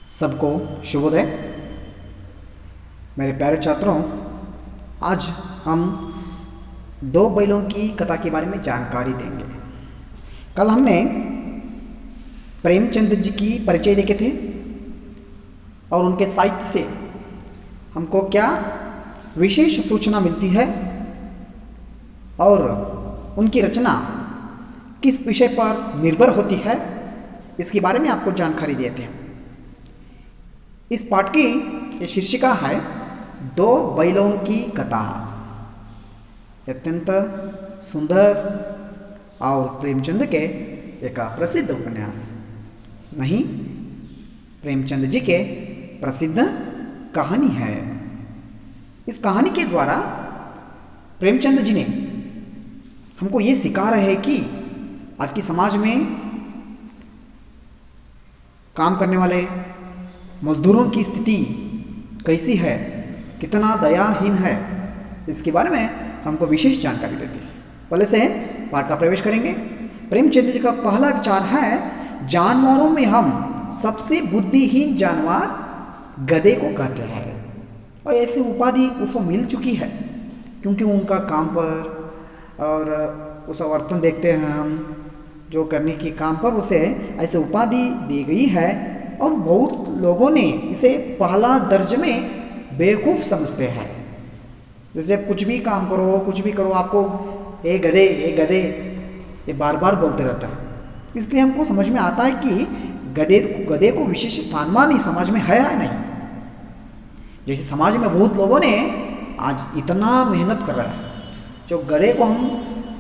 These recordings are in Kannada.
सबको शुभोदय। मेरे प्यारे छात्रों, आज हम दो बैलों की कथा के बारे में जानकारी देंगे। कल हमने प्रेमचंद जी की परिचय देखे थे और उनके साहित्य से हमको क्या विशेष सूचना मिलती है और उनकी रचना किस विषय पर निर्भर होती है, इसके बारे में आपको जानकारी देते हैं। इस पाठ की ये शीर्षिका है दो बैलों की कथा। अत्यंत सुंदर और प्रेमचंद के एक प्रसिद्ध उपन्यास, नहीं प्रेमचंद जी के प्रसिद्ध कहानी है। इस कहानी के द्वारा प्रेमचंद जी ने हमको ये सिखा रहे हैं कि आज की समाज में काम करने वाले मजदूरों की स्थिति कैसी है, कितना दयाहीन है, इसके बारे में हमको विशेष जानकारी देती है। पहले से पाठ का प्रवेश करेंगे। प्रेमचंद जी का पहला विचार है, जानवरों में हम सबसे बुद्धिहीन जानवर गधे को कहते हैं। और ऐसी उपाधि उसको मिल चुकी है क्योंकि उनका काम पर और उसका वर्तन देखते हैं हम, जो करने की काम पर उसे ऐसे उपाधि दी गई है और बहुत लोगों ने इसे पहला दर्जे में बेवकूफ़ समझते हैं। जैसे कुछ भी काम करो, कुछ भी करो, आपको ए गधे ये बार बार बोलते रहता है। इसलिए हमको समझ में आता है कि गधे को विशेष स्थान नहीं समाज में है या नहीं। जैसे समाज में बहुत लोगों ने आज इतना मेहनत कर रहा है, जो गधे को हम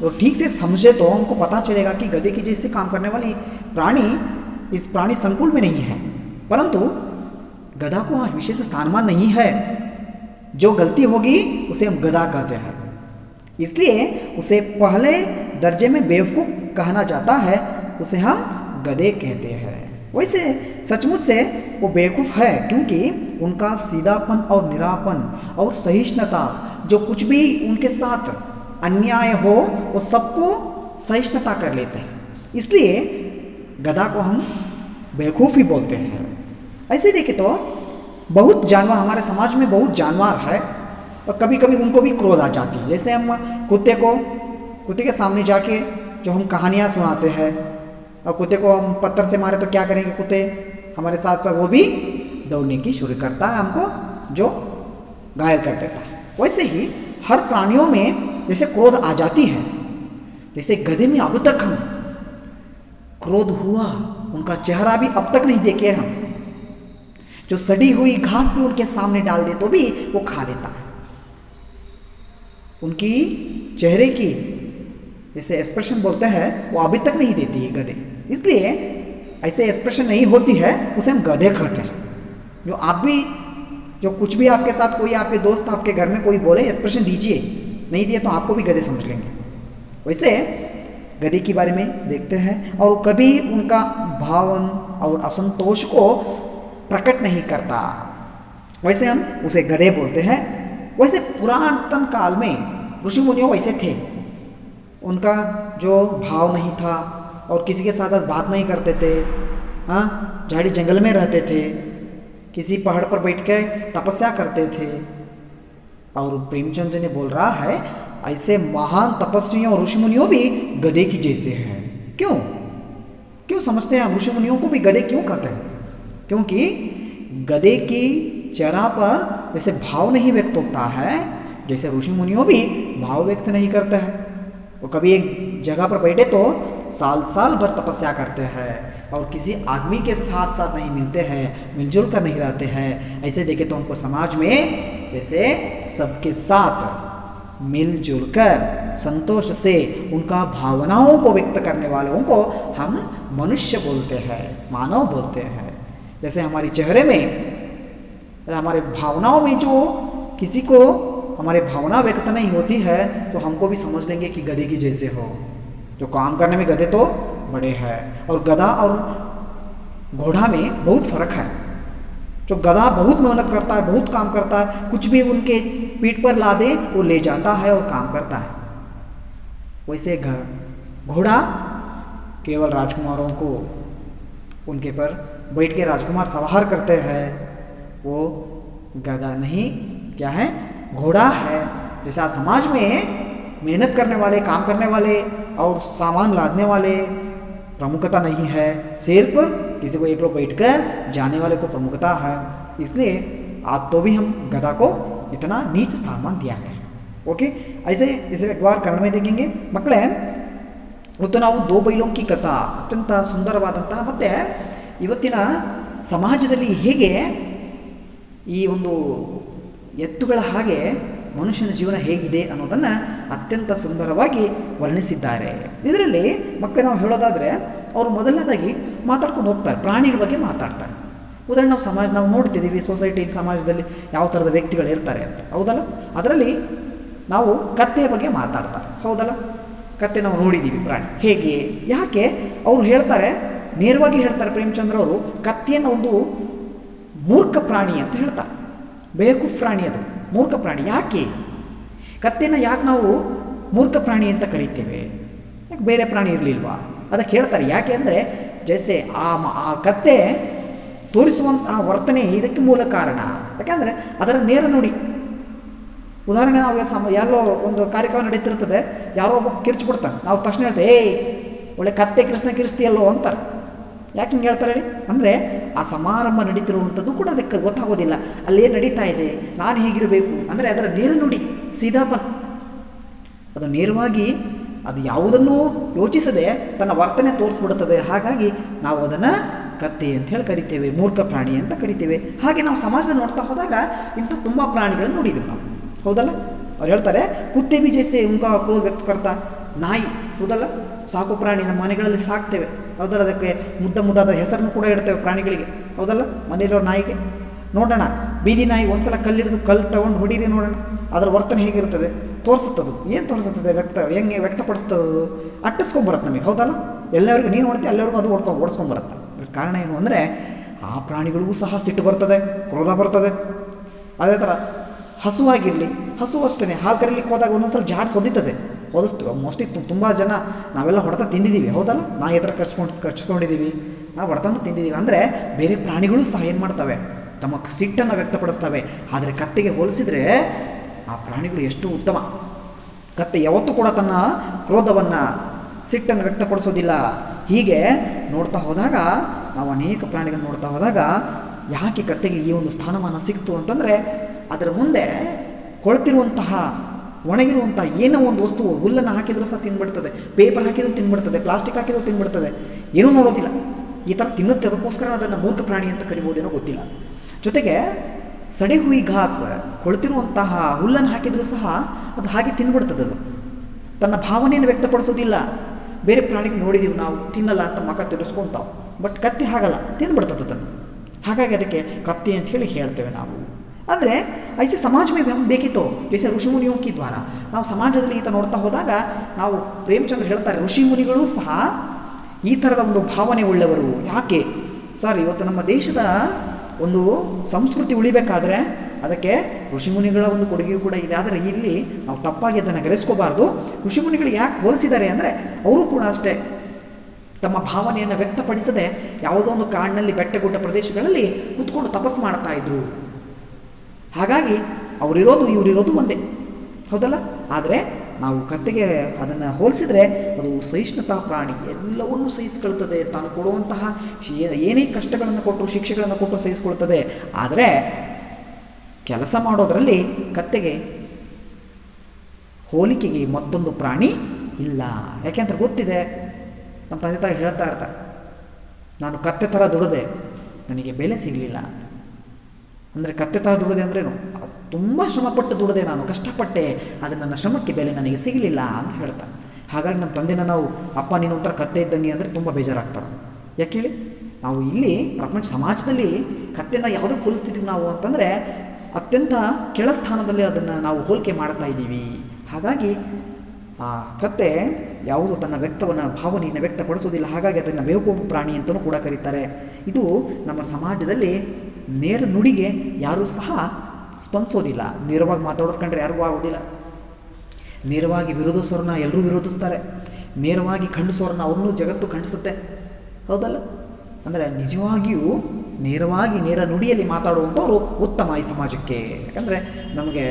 तो ठीक से समझे तो हमको पता चलेगा कि गधे की जैसे काम करने वाली प्राणी इस प्राणी संकुल में नहीं है, परंतु गधा को विशेष स्थानमान नहीं है। जो गलती होगी उसे हम गधा कहते हैं, इसलिए उसे पहले दर्जे में बेवकूफ़ कहना जाता है, उसे हम गधे कहते हैं। वैसे सचमुच से वो बेवकूफ़ है क्योंकि उनका सीधापन और निरापन और सहिष्णुता, जो कुछ भी उनके साथ अन्याय हो वो सबको सहिष्णुता कर लेते हैं, इसलिए गधा को हम बेवकूफ़ ही बोलते हैं। ऐसे देखें तो बहुत जानवर हमारे समाज में बहुत जानवर है और कभी कभी उनको भी क्रोध आ जाती है। जैसे हम कुत्ते के सामने जाके जो हम कहानियाँ सुनाते हैं और कुत्ते को हम पत्थर से मारे तो क्या करेंगे, कुत्ते हमारे साथ साथ वो भी दौड़ने की शुरू करता है, हमको जो घायल कर देता है। वैसे ही हर प्राणियों में जैसे क्रोध आ जाती है, जैसे गधे में अब तक हम क्रोध हुआ उनका चेहरा भी अब तक नहीं देखे हम। जो सड़ी हुई घास भी उनके सामने डाल दे तो भी वो खा लेता है। उनकी चेहरे की जैसे एक्सप्रेशन बोलते हैं वो अभी तक नहीं देती है गधे, इसलिए ऐसे एक्सप्रेशन नहीं होती है उसे हम गधे कहते हैं। जो आप भी जो कुछ भी आपके साथ कोई आपके दोस्त आपके घर में कोई बोले एक्सप्रेशन दीजिए, नहीं दिए तो आपको भी गधे समझ लेंगे। वैसे गधे के बारे में देखते हैं और कभी उनका भावन और असंतोष को प्रकट नहीं करता, वैसे हम उसे गधे बोलते हैं। वैसे पुरातन काल में ऋषि मुनियों वैसे थे, उनका जो भाव नहीं था और किसी के साथ बात नहीं करते थे। हाँ, झाड़ी जंगल में रहते थे, किसी पहाड़ पर बैठ के तपस्या करते थे। और प्रेमचंद ने बोल रहा है ऐसे महान तपस्वियों और ऋषि मुनियों भी गधे की जैसे हैं। क्यों समझते हैं ऋषि मुनियों को भी गधे क्यों कहते हैं? क्योंकि गधे की चेहरा पर जैसे भाव नहीं व्यक्त होता है, जैसे ऋषि मुनियों भी भाव व्यक्त नहीं करते हैं। वो कभी एक जगह पर बैठे तो साल साल भर तपस्या करते हैं और किसी आदमी के साथ नहीं मिलते हैं, मिलजुल कर नहीं रहते हैं। ऐसे देखे तो हमको समाज में जैसे सबके साथ मिलजुल कर संतोष से उनका भावनाओं को व्यक्त करने वालों को हम मनुष्य बोलते हैं, मानव बोलते हैं। जैसे हमारी चेहरे में हमारे भावनाओं में जो किसी को हमारे भावना व्यक्त नहीं होती है तो हमको भी समझ लेंगे कि गधे की जैसे हो। जो काम करने में गधे तो बड़े हैं, और गधा और घोड़ा में बहुत फर्क है। जो गधा बहुत मेहनत करता है, बहुत काम करता है, कुछ भी उनके पीठ पर ला दे वो ले जाता है और काम करता है। वैसे घोड़ा केवल राजकुमारों को उनके पर बैठ के राजकुमार सवार करते हैं, वो गधा नहीं क्या है, घोड़ा है। जैसे आज समाज में मेहनत करने वाले, काम करने वाले और सामान लादने वाले प्रमुखता नहीं है, सिर्फ किसी को एक लोग बैठकर जाने वाले को प्रमुखता है। इसलिए आज तो भी हम गधा को इतना नीच स्थान दिया है। ओके, ऐसे इसे एक बार कನ್ನಡ में देखेंगे ಮಕ್ಕಳೇ। ಇವತ್ತು ನಾವು ದೋ ಬೈಲೋಂಕಿ ಕಥಾ ಅತ್ಯಂತ ಸುಂದರವಾದಂತಹ ಮತ್ತು ಇವತ್ತಿನ ಸಮಾಜದಲ್ಲಿ ಹೇಗೆ ಈ ಒಂದು ಎತ್ತುಗಳ ಹಾಗೆ ಮನುಷ್ಯನ ಜೀವನ ಹೇಗಿದೆ ಅನ್ನೋದನ್ನು ಅತ್ಯಂತ ಸುಂದರವಾಗಿ ವರ್ಣಿಸಿದ್ದಾರೆ. ಇದರಲ್ಲಿ ಮಕ್ಕಳು ನಾವು ಹೇಳೋದಾದರೆ ಅವರು ಮೊದಲನೇದಾಗಿ ಮಾತಾಡ್ಕೊಂಡು ಹೋಗ್ತಾರೆ, ಪ್ರಾಣಿಗಳ ಬಗ್ಗೆ ಮಾತಾಡ್ತಾರೆ. ಉದಾಹರಣೆ ನಾವು ನೋಡ್ತಿದ್ದೀವಿ ಸೊಸೈಟಿ ಸಮಾಜದಲ್ಲಿ ಯಾವ ಥರದ ವ್ಯಕ್ತಿಗಳು ಇರ್ತಾರೆ ಅಂತ, ಹೌದಲ್ಲ. ಅದರಲ್ಲಿ ನಾವು ಕತ್ತೆಯ ಬಗ್ಗೆ ಮಾತಾಡ್ತಾರೆ, ಹೌದಲ್ಲ. ಕತ್ತೆ ನಾವು ನೋಡಿದ್ದೀವಿ ಪ್ರಾಣಿ ಹೇಗೆ, ಯಾಕೆ ಅವರು ಹೇಳ್ತಾರೆ, ನೇರವಾಗಿ ಹೇಳ್ತಾರೆ ಪ್ರೇಮಚಂದ್ರ ಅವರು, ಕತ್ತೆಯನ್ನು ಒಂದು ಮೂರ್ಖ ಪ್ರಾಣಿ ಅಂತ ಹೇಳ್ತಾರೆ. ಬೇಕೂಫ್ ಪ್ರಾಣಿ ಅದು, ಮೂರ್ಖ ಪ್ರಾಣಿ. ಯಾಕೆ ಕತ್ತೆನ ಯಾಕೆ ನಾವು ಮೂರ್ಖ ಪ್ರಾಣಿ ಅಂತ ಕರಿತೇವೆ, ಯಾಕೆ ಬೇರೆ ಪ್ರಾಣಿ ಇರಲಿಲ್ವಾ? ಅದಕ್ಕೆ ಹೇಳ್ತಾರೆ ಯಾಕೆ ಅಂದರೆ, ಜೈಸೆ ಆ ಕತ್ತೆ ತೋರಿಸುವಂಥ ವರ್ತನೆ ಇದಕ್ಕೆ ಮೂಲ ಕಾರಣ. ಯಾಕೆಂದರೆ ಅದರ ನೇರ ನುಡಿ. ಉದಾಹರಣೆ ನಾವು ಎಲ್ಲೋ ಒಂದು ಕಾರ್ಯಕ್ರಮ ನಡೀತಿರ್ತದೆ, ಯಾರೋ ಒಬ್ಬ ಕಿರ್ಚ್ಬಿಡ್ತಾನೆ, ನಾವು ತಕ್ಷಣ ಹೇಳ್ತೇವೆ ಏಯ್ ಒಳ್ಳೆ ಕತ್ತೆ ಕಿರಿಸ್ತೀಯಲ್ಲೋ ಅಂತಾರೆ. ಯಾಕೆ ಹಿಂಗೆ ಹೇಳ್ತಾರೆ ಹೇಳಿ? ಅಂದರೆ ಆ ಸಮಾರಂಭ ನಡೀತಿರುವಂಥದ್ದು ಕೂಡ ಅದಕ್ಕೆ ಗೊತ್ತಾಗೋದಿಲ್ಲ, ಅಲ್ಲೇ ನಡೀತಾ ಇದೆ, ನಾನು ಹೇಗಿರಬೇಕು ಅಂದರೆ ಅದರ ನೇರ ನುಡಿ ಸೀದಾಪನ್. ಅದು ನೇರವಾಗಿ ಅದು ಯಾವುದನ್ನೂ ಯೋಚಿಸದೆ ತನ್ನ ವರ್ತನೆ ತೋರಿಸ್ಬಿಡುತ್ತದೆ. ಹಾಗಾಗಿ ನಾವು ಅದನ್ನು ಕತ್ತೆ ಅಂತ ಹೇಳಿ ಕರಿತೇವೆ, ಮೂರ್ಖ ಪ್ರಾಣಿ ಅಂತ ಕರಿತೇವೆ. ಹಾಗೆ ನಾವು ಸಮಾಜದಲ್ಲಿ ನೋಡ್ತಾ ಹೋದಾಗ ಇಂಥ ತುಂಬ ಪ್ರಾಣಿಗಳನ್ನು ನೋಡಿದ್ದೀವಿ ನಾವು, ಹೌದಲ್ಲ. ಅವ್ರು ಹೇಳ್ತಾರೆ ಕುತ್ತೆ ಬಿ ಜೈಸೆ ಉಂಕಾ ಕ್ರೋಧ ವ್ಯಕ್ತ ಕರ್ತಾ, ನಾಯಿ, ಹೌದಲ್ಲ, ಸಾಕು ಪ್ರಾಣಿ ನಮ್ಮ ಮನೆಗಳಲ್ಲಿ ಸಾಕ್ತೇವೆ, ಹೌದಲ್ಲ. ಅದಕ್ಕೆ ಮುದ್ದಾದ ಹೆಸರನ್ನು ಕೂಡ ಇಡ್ತೇವೆ ಪ್ರಾಣಿಗಳಿಗೆ, ಹೌದಲ್ಲ. ಮನೆಯಲ್ಲಿರೋ ನಾಯಿಗೆ ನೋಡೋಣ, ಬೀದಿ ನಾಯಿ ಒಂದ್ಸಲ ಕಲ್ಲು ತಗೊಂಡು ಹೊಡೀರಿ ನೋಡೋಣ, ಅದರ ವರ್ತನೆ ಹೇಗಿರ್ತದೆ ತೋರಿಸುತ್ತದು. ಏನು ತೋರಿಸುತ್ತದೆ? ಹೆಂಗೆ ವ್ಯಕ್ತಪಡಿಸ್ತದದು, ಅಟ್ಟಿಸ್ಕೊಂಬರುತ್ತೆ ನಮಗೆ, ಹೌದಲ್ಲ. ಎಲ್ಲರಿಗೂ ನೀನು ನೋಡ್ತೀವಿ ಎಲ್ಲರಿಗೂ ಅದು ಓಡಿಸ್ಕೊಂಬರುತ್ತೆ. ಕಾರಣ ಏನು ಅಂದರೆ ಆ ಪ್ರಾಣಿಗಳಿಗೂ ಸಹ ಸಿಟ್ಟು ಬರ್ತದೆ, ಕ್ರೋಧ ಬರ್ತದೆ. ಅದೇ ಥರ ಹಸುವಾಗಿರಲಿ, ಹಸು ಅಷ್ಟೇ ಹಾಲು ಕರೀಲಿಕ್ಕೆ ಹೋದಾಗ ಒಂದೊಂದ್ಸಲ ಜಾಡ್ಸ್ ಹೊದಿತದೆ, ಮೋಸ್ಟ್ಲಿ ತುಂಬ ಜನ ನಾವೆಲ್ಲ ಹೊಡೆತ ತಿಂದಿದ್ದೀವಿ, ಹೌದಲ್ಲ. ನಾಯಿ ಎದುರು ಕಚ್ಕೊಂಡಿದ್ದೀವಿ, ನಾವು ಹೊಡೆತನೂ ತಿಂದಿದ್ದೀವಿ. ಅಂದರೆ ಬೇರೆ ಪ್ರಾಣಿಗಳು ಸಹ ಏನು ಮಾಡ್ತವೆ, ತಮ್ಮ ಸಿಟ್ಟನ್ನು ವ್ಯಕ್ತಪಡಿಸ್ತವೆ. ಆದರೆ ಕತ್ತೆಗೆ ಹೋಲಿಸಿದರೆ ಆ ಪ್ರಾಣಿಗಳು ಎಷ್ಟು ಉತ್ತಮ. ಕತ್ತೆ ಯಾವತ್ತೂ ಕೂಡ ತನ್ನ ಕ್ರೋಧವನ್ನು, ಸಿಟ್ಟನ್ನು ವ್ಯಕ್ತಪಡಿಸೋದಿಲ್ಲ. ಹೀಗೆ ನೋಡ್ತಾ ಹೋದಾಗ ನಾವು ಅನೇಕ ಪ್ರಾಣಿಗಳು ನೋಡ್ತಾ ಹೋದಾಗ ಯಾಕೆ ಕತ್ತೆಗೆ ಈ ಒಂದು ಸ್ಥಾನಮಾನ ಸಿಕ್ತು ಅಂತಂದರೆ, ಅದರ ಮುಂದೆ ಕೊಳ್ತಿರುವಂತಹ ಒಣಗಿರುವಂಥ ಏನೋ ಒಂದು ವಸ್ತು, ಹುಲ್ಲನ್ನು ಹಾಕಿದರೂ ಸಹ ತಿಂದ್ಬಿಡ್ತದೆ, ಪೇಪರ್ ಹಾಕಿದರೂ ತಿಂದ್ಬಿಡ್ತದೆ, ಪ್ಲಾಸ್ಟಿಕ್ ಹಾಕಿದರೂ ತಿಂದ್ಬಿಡ್ತದೆ, ಏನೂ ನೋಡೋದಿಲ್ಲ. ಈ ಥರ ತಿನ್ನುತ್ತೆ. ಅದಕ್ಕೋಸ್ಕರ ಅದನ್ನು ಮೂರ್ಖ ಪ್ರಾಣಿ ಅಂತ ಕರಿಬೋದೇನೋ ಗೊತ್ತಿಲ್ಲ. ಜೊತೆಗೆ ಸಡೆ ಹುಯಿ ಘಾಸ್, ಕೊಳ್ತಿರುವಂತಹ ಹುಲ್ಲನ್ನು ಹಾಕಿದರೂ ಸಹ ಅದು ಹಾಗೆ ತಿಂದ್ಬಿಡ್ತದೆ. ಅದು ತನ್ನ ಭಾವನೆಯನ್ನು ವ್ಯಕ್ತಪಡಿಸೋದಿಲ್ಲ. ಬೇರೆ ಪ್ರಾಣಿಗಳು ನೋಡಿದ್ದೀವಿ ನಾವು, ತಿನ್ನಲ್ಲ ಅಂತ ಮಕ ತಿರ್ಸ್ಕೊತಾವೆ, ಬಟ್ ಕತ್ತೆ ಹಾಗಲ್ಲ, ತಿಂದ್ಬಿಡ್ತದೆ ಅದನ್ನು. ಹಾಗಾಗಿ ಅದಕ್ಕೆ ಕತ್ತೆ ಅಂತ ಹೇಳಿ ಹೇಳ್ತೇವೆ ನಾವು. ಅಂದರೆ ಐಸೆ ಸಮಾಜ ಮೇ ಹಮ್ ದೇಖಿತೋ ಜೈಸೆ ಋಷಿಮುನಿಯೋ ಕಿ ದ್ವಾರ, ನಾವು ಸಮಾಜದಲ್ಲಿ ಈತ ನೋಡ್ತಾ ಹೋದಾಗ ನಾವು ಪ್ರೇಮಚಂದ್ರ ಹೇಳ್ತಾರೆ ಋಷಿಮುನಿಗಳು ಸಹ ಈ ಥರದ ಒಂದು ಭಾವನೆ ಉಳ್ಳವರು. ಯಾಕೆ ಸರ್, ಇವತ್ತು ನಮ್ಮ ದೇಶದ ಒಂದು ಸಂಸ್ಕೃತಿ ಉಳಿಬೇಕಾದ್ರೆ ಅದಕ್ಕೆ ಋಷಿಮುನಿಗಳ ಒಂದು ಕೊಡುಗೆಯೂ ಕೂಡ ಇದೆ. ಆದರೆ ಇಲ್ಲಿ ನಾವು ತಪ್ಪಾಗಿ ಅದನ್ನು ಗ್ರಹಿಸ್ಕೋಬಾರ್ದು. ಋಷಿಮುನಿಗಳು ಯಾಕೆ ಹೋಲಿಸಿದ್ದಾರೆ ಅಂದರೆ, ಅವರು ಕೂಡ ಅಷ್ಟೇ ತಮ್ಮ ಭಾವನೆಯನ್ನು ವ್ಯಕ್ತಪಡಿಸದೆ ಯಾವುದೋ ಒಂದು ಕಾಡಿನಲ್ಲಿ ಬೆಟ್ಟಗುಡ್ಡ ಪ್ರದೇಶಗಳಲ್ಲಿ ಕೂತ್ಕೊಂಡು ತಪಸ್ಸು ಮಾಡ್ತಾ ಇದ್ರು. ಹಾಗಾಗಿ ಅವರಿರೋದು ಇವರಿರೋದು ಒಂದೇ, ಹೌದಲ್ಲ. ಆದರೆ ನಾವು ಕತ್ತೆಗೆ ಅದನ್ನು ಹೋಲಿಸಿದರೆ ಅದು ಸಹಿಷ್ಣುತಾ ಪ್ರಾಣಿ, ಎಲ್ಲವನ್ನೂ ಸಹಿಸ್ಕೊಳ್ತದೆ. ತಾನು ಕೊಡುವಂತಹ ಏನೇ ಕಷ್ಟಗಳನ್ನು ಕೊಟ್ಟರು, ಶಿಕ್ಷೆಗಳನ್ನು ಕೊಟ್ಟರು ಸಹಿಸ್ಕೊಳ್ತದೆ. ಆದರೆ ಕೆಲಸ ಮಾಡೋದರಲ್ಲಿ ಕತ್ತೆಗೆ ಹೋಲಿಕೆಗೆ ಮತ್ತೊಂದು ಪ್ರಾಣಿ ಇಲ್ಲ. ಯಾಕೆಂದ್ರೆ ಗೊತ್ತಿದೆ, ನಮ್ಮ ತಂದೆ ತಾಯಿ ಹೇಳ್ತಾ ಇರ್ತಾರೆ, ನಾನು ಕತ್ತೆ ಥರ ದುಡಿದೆ, ನನಗೆ ಬೆಲೆ ಸಿಗಲಿಲ್ಲ. ಅಂದರೆ ಕತ್ತೆ ಥರ ದುಡಿದೆ ಅಂದ್ರೇನು, ತುಂಬ ಶ್ರಮಪಟ್ಟು ದುಡಿದೆ, ನಾನು ಕಷ್ಟಪಟ್ಟೆ, ಆದರೆ ನನ್ನ ಶ್ರಮಕ್ಕೆ ಬೆಲೆ ನನಗೆ ಸಿಗಲಿಲ್ಲ ಅಂತ ಹೇಳ್ತಾರೆ. ಹಾಗಾಗಿ ನಮ್ಮ ತಂದೆನ ನಾವು ಅಪ್ಪ ನೀನು ಒಂಥರ ಕತ್ತೆ ಇದ್ದಂಗೆ ಅಂದರೆ ತುಂಬ ಬೇಜಾರಾಗ್ತಾರೆ. ಯಾಕೆ ಹೇಳಿ, ನಾವು ಇಲ್ಲಿ ಪ್ರಪಂಚ ಸಮಾಜದಲ್ಲಿ ಕತ್ತೆನ ಯಾವುದಕ್ಕೆ ಹೋಲಿಸ್ತಿದ್ದೀವಿ ನಾವು ಅಂತಂದರೆ ಅತ್ಯಂತ ಕೆಳ ಸ್ಥಾನದಲ್ಲಿ ಅದನ್ನು ನಾವು ಹೋಲಿಕೆ ಮಾಡ್ತಾ ಇದ್ದೀವಿ. ಹಾಗಾಗಿ ಆ ಕತ್ತೆ ಯಾವುದು ತನ್ನ ಭಾವನೆಯನ್ನು ವ್ಯಕ್ತಪಡಿಸೋದಿಲ್ಲ. ಹಾಗಾಗಿ ಅದನ್ನು ಬೇವಕೂಫು ಪ್ರಾಣಿ ಅಂತಲೂ ಕೂಡ ಕರೀತಾರೆ. ಇದು ನಮ್ಮ ಸಮಾಜದಲ್ಲಿ ನೇರ ನುಡಿಗೆ ಯಾರೂ ಸಹ ಸ್ಪಂದಿಸೋದಿಲ್ಲ. ನೇರವಾಗಿ ಮಾತಾಡೋದ್ಕೊಂಡ್ರೆ ಯಾರಿಗೂ ಆಗೋದಿಲ್ಲ. ನೇರವಾಗಿ ವಿರೋಧಿಸೋರನ್ನ ಎಲ್ಲರೂ ವಿರೋಧಿಸ್ತಾರೆ, ನೇರವಾಗಿ ಖಂಡಿಸೋರನ್ನ ಅವ್ರನ್ನೂ ಜಗತ್ತು ಖಂಡಿಸುತ್ತೆ, ಹೌದಲ್ಲ. ಅಂದರೆ ನಿಜವಾಗಿಯೂ ನೇರವಾಗಿ ನೇರ ನುಡಿಯಲ್ಲಿ ಮಾತಾಡುವಂಥವ್ರು ಉತ್ತಮ ಈ ಸಮಾಜಕ್ಕೆ. ಯಾಕಂದರೆ ನಮಗೆ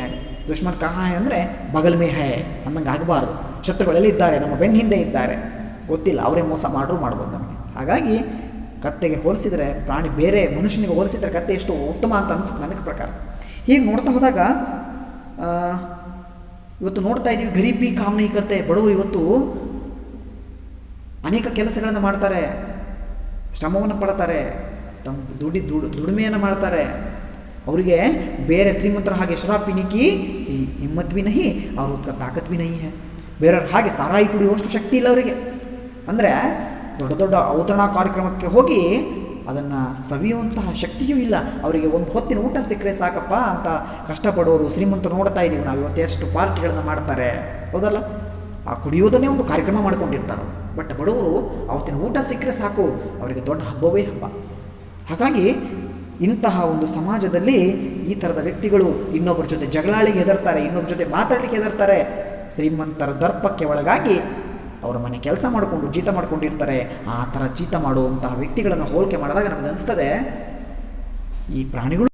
ದುಶ್ಮನ್ ಕಹಾ ಹೈ ಅಂದರೆ ಬಗಲ್ ಮೇ ಹೈ ಅಂದಂಗೆ ಆಗಬಾರ್ದು. ಶತ್ರುಗಳೆಲ್ಲಿದ್ದಾರೆ, ನಮ್ಮ ಬೆನ್ನ ಹಿಂದೆ ಇದ್ದಾರೆ, ಗೊತ್ತಿಲ್ಲ, ಅವರೇ ಮೋಸ ಮಾಡ್ಬೋದು ನಮಗೆ. ಹಾಗಾಗಿ ಕತ್ತೆಗೆ ಹೋಲಿಸಿದರೆ ಪ್ರಾಣಿ, ಬೇರೆ ಮನುಷ್ಯನಿಗೆ ಹೋಲಿಸಿದರೆ ಕತ್ತೆ ಎಷ್ಟು ಉತ್ತಮ ಅಂತ ಅನಿಸುತ್ತೆ ನನಗೆ ಪ್ರಕಾರ. ಹೀಗೆ ನೋಡ್ತಾ ಹೋದಾಗ ಇವತ್ತು ನೋಡ್ತಾ ಇದ್ದೀವಿ, ಗರೀಬಿ ಕಾಮ್ ನಹೀ ಕರ್ತೆ, ಬಡವರು ಇವತ್ತು ಅನೇಕ ಕೆಲಸಗಳನ್ನು ಮಾಡ್ತಾರೆ, ಶ್ರಮವನ್ನು ಪಡ್ತಾರೆ, ತಮ್ಮ ದುಡಿಮೆಯನ್ನು ಮಾಡ್ತಾರೆ. ಅವರಿಗೆ ಬೇರೆ ಶ್ರೀಮಂತರ ಹಾಗೆ ಶರಾಬ್ ಪೀನೆ ಕಿ ಹಿಮ್ಮತ್ ಭಿ ನಹಿ ಅವ್ರ ಉತ್ಕ ತಾಕತ್ ಭಿ ನಹಿ ಹೈ. ಬೇರೆಯವ್ರ ಹಾಗೆ ಸಾರಾಯಿ ಕುಡಿಯುವಷ್ಟು ಶಕ್ತಿ ಇಲ್ಲ ಅವರಿಗೆ. ಅಂದರೆ ದೊಡ್ಡ ದೊಡ್ಡ ಔತಣ ಕಾರ್ಯಕ್ರಮಕ್ಕೆ ಹೋಗಿ ಅದನ್ನು ಸವಿಯುವಂತಹ ಶಕ್ತಿಯೂ ಇಲ್ಲ ಅವರಿಗೆ. ಒಂದು ಹೊತ್ತಿನ ಊಟ ಸಿಕ್ಕರೆ ಸಾಕಪ್ಪ ಅಂತ ಕಷ್ಟಪಡೋರು ಶ್ರೀಮಂತರು ನೋಡ್ತಾ ಇದ್ದೀವಿ ನಾವು. ಇವತ್ತು ಎಷ್ಟು ಪಾರ್ಟಿಗಳನ್ನ ಮಾಡ್ತಾರೆ, ಹೌದಲ್ಲ? ಆ ಕುಡಿಯೋದನ್ನೇ ಒಂದು ಕಾರ್ಯಕ್ರಮ ಮಾಡ್ಕೊಂಡಿರ್ತಾರೆ. ಬಟ್ ಬಡವರು ಅವತ್ತಿನ ಊಟ ಸಿಕ್ಕರೆ ಸಾಕು, ಅವರಿಗೆ ದೊಡ್ಡ ಹಬ್ಬವೇ ಹಬ್ಬ. ಹಾಗಾಗಿ ಇಂತಹ ಒಂದು ಸಮಾಜದಲ್ಲಿ ಈ ಥರದ ವ್ಯಕ್ತಿಗಳು ಇನ್ನೊಬ್ಬರ ಜೊತೆ ಜಗಳಾಳಿಗೆ ಹೆದರ್ತಾರೆ, ಇನ್ನೊಬ್ಬರ ಜೊತೆ ಮಾತಾಡಲಿಕ್ಕೆ ಹೆದರ್ತಾರೆ. ಶ್ರೀಮಂತರ ದರ್ಪಕ್ಕೆ ಒಳಗಾಗಿ ಅವರ ಮನೆ ಕೆಲಸ ಮಾಡಿಕೊಂಡು ಜೀತ ಮಾಡ್ಕೊಂಡಿರ್ತಾರೆ. ಆ ಥರ ಜೀತ ಮಾಡುವಂತಹ ವ್ಯಕ್ತಿಗಳನ್ನು ಹೋಲಿಕೆ ಮಾಡಿದಾಗ ನಮಗೆ ಅನಿಸ್ತದೆ ಈ ಪ್ರಾಣಿಗಳು